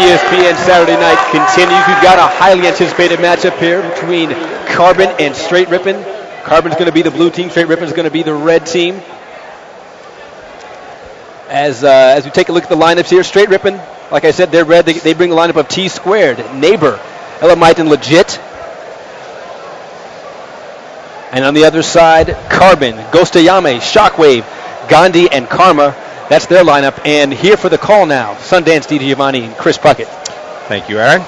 ESPN Saturday night continues. We've got a highly anticipated matchup here between Carbon and Str8 Rippin. Carbon's going to be the blue team. Str8 Rippin's going to be the red team. As we take a look at the lineups here, Str8 Rippin, like I said, they're red. They bring the lineup of Tsquared, Neighbor, Elamite, and Legit. And on the other side, Carbon, Ghostayame, Shockwave, Gandhi, and Karma. That's their lineup. And here for the call now, Sundance D. Giovanni and Chris Puckett. Thank you, Aaron.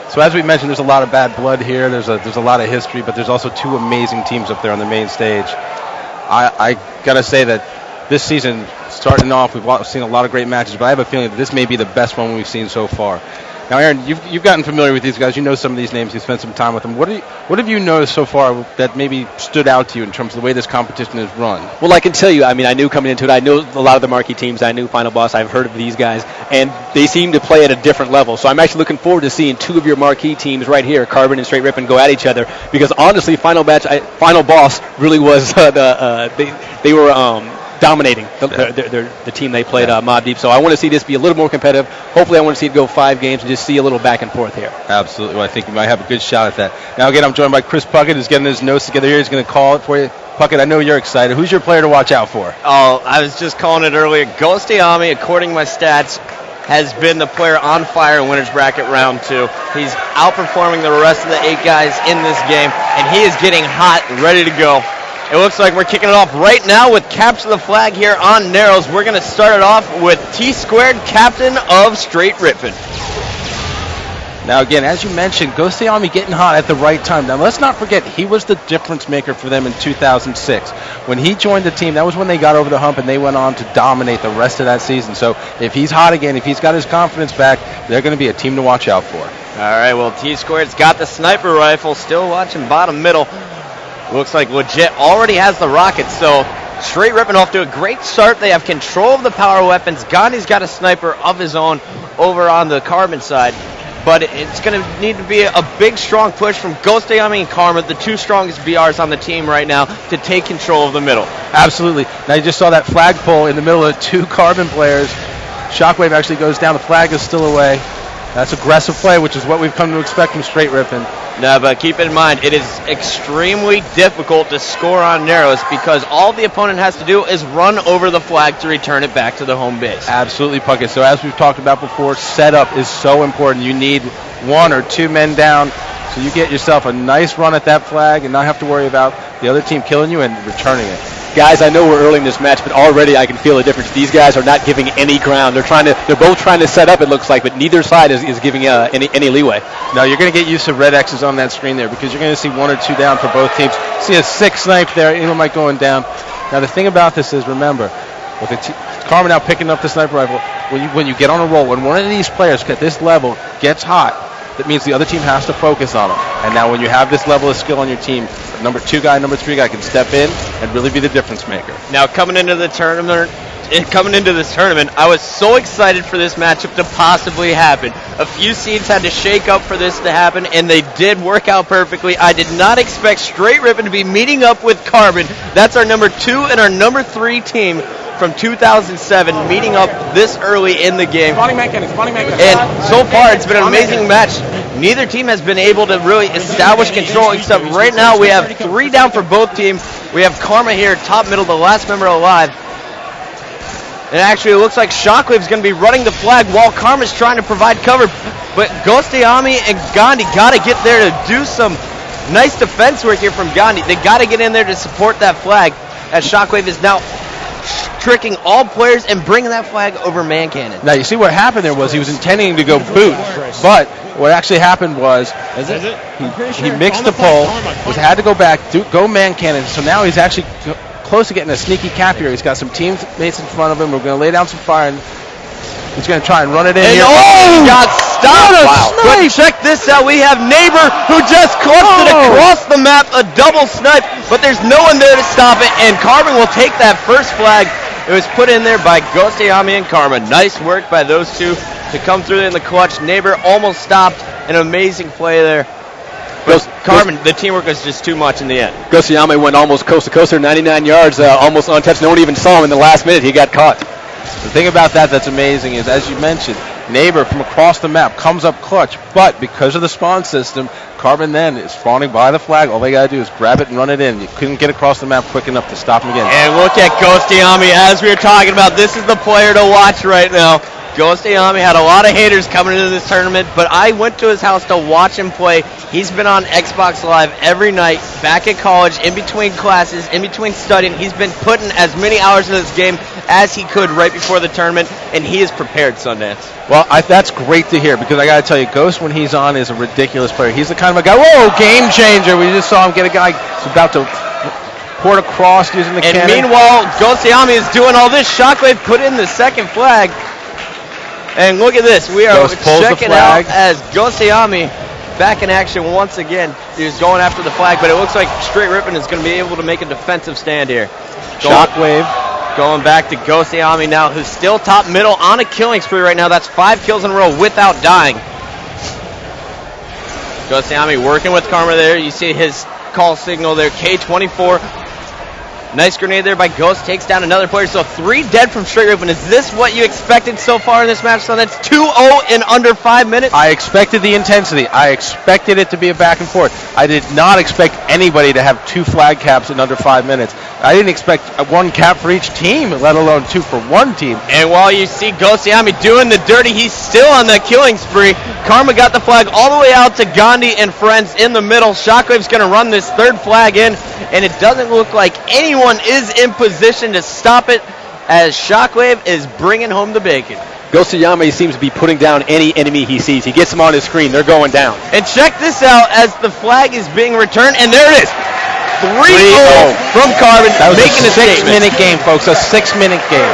So as we mentioned, there's a lot of bad blood here. There's a lot of history, but there's also two amazing teams up there on the main stage. I got to say that this season, starting off, we've seen a lot of great matches, but I have a feeling that this may be the best one we've seen so far. Now, Aaron, you've gotten familiar with these guys. You know some of these names. You've spent some time with them. What have you noticed so far that maybe stood out to you in terms of the way this competition is run? Well, I can tell you, I knew coming into it, I knew a lot of the marquee teams. I knew Final Boss. I've heard of these guys, and they seem to play at a different level. So I'm actually looking forward to seeing two of your marquee teams right here, Carbon and Str8 Rippin, go at each other, because honestly, Final Boss really was they were dominating the team they played, Mob Deep. So I want to see this be a little more competitive. Hopefully I want to see it go 5 games and just see a little back and forth here. Absolutely. Well, I think you might have a good shot at that. Now, again, I'm joined by Chris Puckett, who's getting his notes together here. He's going to call it for you. Puckett, I know you're excited. Who's your player to watch out for? Oh, I was just calling it earlier. Ghostayame, according to my stats, has been the player on fire in Winners Bracket Round 2. He's outperforming the rest of the 8 guys in this game, and he is getting hot, ready to go. It looks like we're kicking it off right now with Capture the Flag here on Narrows. We're going to start it off with Tsquared, captain of Str8 Rippin. Now, again, as you mentioned, Ghostayame getting hot at the right time. Now, let's not forget, he was the difference maker for them in 2006. When he joined the team, that was when they got over the hump, and they went on to dominate the rest of that season. So if he's hot again, if he's got his confidence back, they're going to be a team to watch out for. All right, well, Tsquared's got the sniper rifle, still watching bottom middle. Looks like Legit already has the rocket, so Str8 Rippin off to a great start. They have control of the power weapons. Gandhi's got a sniper of his own over on the Carbon side, but it's going to need to be a big, strong push from Ghostayame and Karma, the two strongest BRs on the team right now, to take control of the middle. Absolutely. Now you just saw that flagpole in the middle of 2 Carbon players. Shockwave actually goes down. The flag is still away. That's aggressive play, which is what we've come to expect from Str8 Rippin. No, but keep in mind, it is extremely difficult to score on Narrows because all the opponent has to do is run over the flag to return it back to the home base. Absolutely, Puckett. So as we've talked about before, setup is so important. You need 1 or 2 men down so you get yourself a nice run at that flag and not have to worry about the other team killing you and returning it. Guys, I know we're early in this match, but already I can feel a difference. These guys are not giving any ground. They're both trying to set up, it looks like, but neither side is giving any leeway. No, you're going to get used to red X's on that screen there because you're going to see 1 or 2 down for both teams. See a 6 snipe there, Elamite going down. Now the thing about this is, remember, with Karma now picking up the sniper rifle, when you get on a roll, when one of these players at this level gets hot, that means the other team has to focus on them. And now when you have this level of skill on your team, number 2 guy, number 3 guy can step in and really be the difference maker. Now coming into this tournament, I was so excited for this matchup to possibly happen. A few seeds had to shake up for this to happen, and they did work out perfectly. I did not expect Str8 Rippin to be meeting up with Carbon. That's our number 2 and our number 3 team from 2007 meeting up this early in the game. And so far it's been an amazing match. Neither team has been able to really establish control, except right now we have 3 down for both teams. We have Karma here, top middle, the last member alive. And actually it looks like Shockwave's going to be running the flag while Karma's trying to provide cover. But Ghostayame and Gandhi got to get there to do some nice defense work here from Gandhi. They got to get in there to support that flag, as Shockwave is now tricking all players and bringing that flag over man cannon. Now you see what happened there was he was intending to go boot, but what actually happened was he mixed the pole, had to go back, go man cannon, so now he's actually close to getting a sneaky cap here. He's got some teammates in front of him. We're going to lay down some fire, and he's going to try and run it in here. Oh, he got stopped. Wow. But check this out. We have Neighbor who just clutched it across the map, a double snipe, but there's no one there to stop it, and Carbon will take that first flag. It was put in there by Ghostayame and Karma. Nice work by those two to come through in the clutch. Neighbor almost stopped. An amazing play there. But Carbon, the teamwork was just too much in the end. Ghostayame went almost coast to coast there, 99 yards, almost untouched. No one even saw him in the last minute. He got caught. The thing about that's amazing is, as you mentioned, Neighbor from across the map comes up clutch, but because of the spawn system, Carbon then is spawning by the flag. All they got to do is grab it and run it in. You couldn't get across the map quick enough to stop him again. And look at Ghostayame, as we were talking about. This is the player to watch right now. Ghostayame had a lot of haters coming into this tournament, but I went to his house to watch him play. He's been on Xbox Live every night, back at college, in between classes, in between studying. He's been putting as many hours into this game as he could right before the tournament, and he is prepared, Sundance. Well, that's great to hear, because I got to tell you, Ghost, when he's on, is a ridiculous player. He's the kind of a guy, whoa, game changer. We just saw him get a guy who's about to port across using the cannon. And meanwhile, Ghostayame is doing all this. Shockwave put in the second flag. And look at this. We are checking out as Ghostayame back in action once again. He's going after the flag, but it looks like Str8 Rippin is going to be able to make a defensive stand here. Shockwave. Going back to Ghostayame now, who's still top middle on a killing spree right now. That's 5 kills in a row without dying. Ghostayame working with Karma there. You see his call signal there, K24. Nice grenade there by Ghost, takes down another player. So 3 dead from Str8 Rippin. Is this what you expected so far in this match? So that's 2-0 in under 5 minutes. I expected the intensity. I expected it to be a back and forth. I did not expect anybody to have 2 flag caps in under 5 minutes. I didn't expect 1 cap for each team, let alone 2 for one team. And while you see Ghostayame doing the dirty, he's still on that killing spree. Karma got the flag all the way out to Gandhi and friends in the middle. Shockwave's going to run this 3rd flag in, and it doesn't look like anyone is in position to stop it, as Shockwave is bringing home the bacon. Ghostayame seems to be putting down any enemy he sees. He gets them on his screen. They're going down. And check this out as the flag is being returned, and there it is. 3-0 from Carbon. That was making a 6-minute game, folks. A 6-minute game.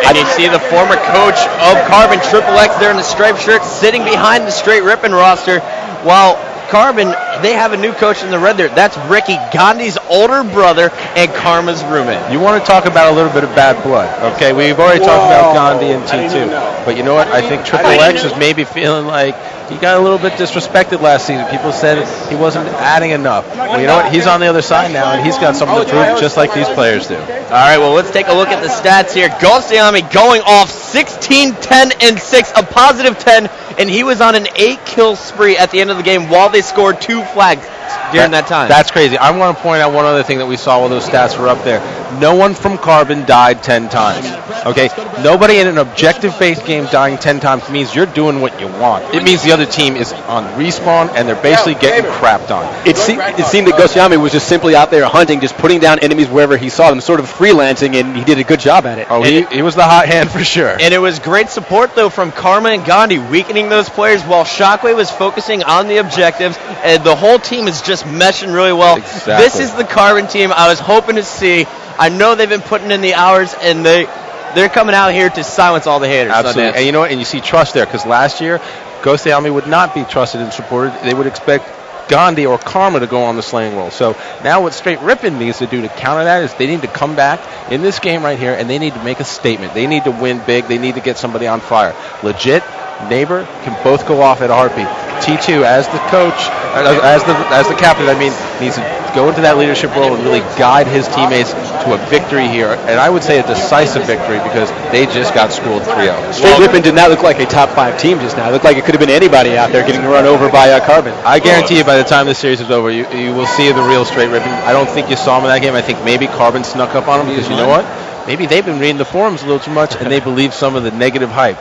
And you see the former coach of Carbon, XXX, there in the striped shirt, sitting behind the Str8 Rippin roster, while Carbon, they have a new coach in the red there. That's Ricky, Gandhi's older brother and Karma's roommate. You want to talk about a little bit of bad blood, okay? We've already talked about Gandhi and T2. But you know what? I think XXX is maybe feeling like he got a little bit disrespected last season. People said he wasn't adding enough. Well, you know what? He's on the other side now, and he's got something to prove, just like these players do. All right, well, let's take a look at the stats here. Ghostayame going off 16, 10, and 6, a positive 10, and he was on an 8-kill spree at the end of the game while they scored 2 flags during that time. That's crazy. I want to point out one other thing that we saw while those stats were up there. No one from Carbon died 10 times. Okay? Nobody in an objective-based game dying 10 times means you're doing what you want. It means the other team is on respawn, and they're basically getting crapped on. It seemed that Ghostayame was just simply out there hunting, just putting down enemies wherever he saw them, sort of freelancing, and he did a good job at it. Oh, he was the hot hand for sure. And it was great support, though, from Karma and Gandhi, weakening those players while Shockwave was focusing on the objectives, and the whole team is just meshing really well. Exactly. This is the Carbon team I was hoping to see. I know they've been putting in the hours, and they're coming out here to silence all the haters. Absolutely. And you know what? And you see trust there, because last year, Ghostayame would not be trusted and supported. They would expect Gandhi or Karma to go on the slaying role. So now what Str8 Rippin needs to do to counter that is they need to come back in this game right here, and they need to make a statement. They need to win big. They need to get somebody on fire. Legit, Neighbor can both go off at a heartbeat. T2, as the coach, as the captain, needs to go into that leadership role and really guide his teammates to a victory here. And I would say a decisive victory, because they just got schooled 3-0. Str8 Rippin did not look like a top 5 team just now. It looked like it could have been anybody out there getting run over by Carbon. I guarantee you by the time this series is over, you will see the real Str8 Rippin. I don't think you saw him in that game. I think maybe Carbon snuck up on him, because you know what? Maybe they've been reading the forums a little too much, and they believe some of the negative hype.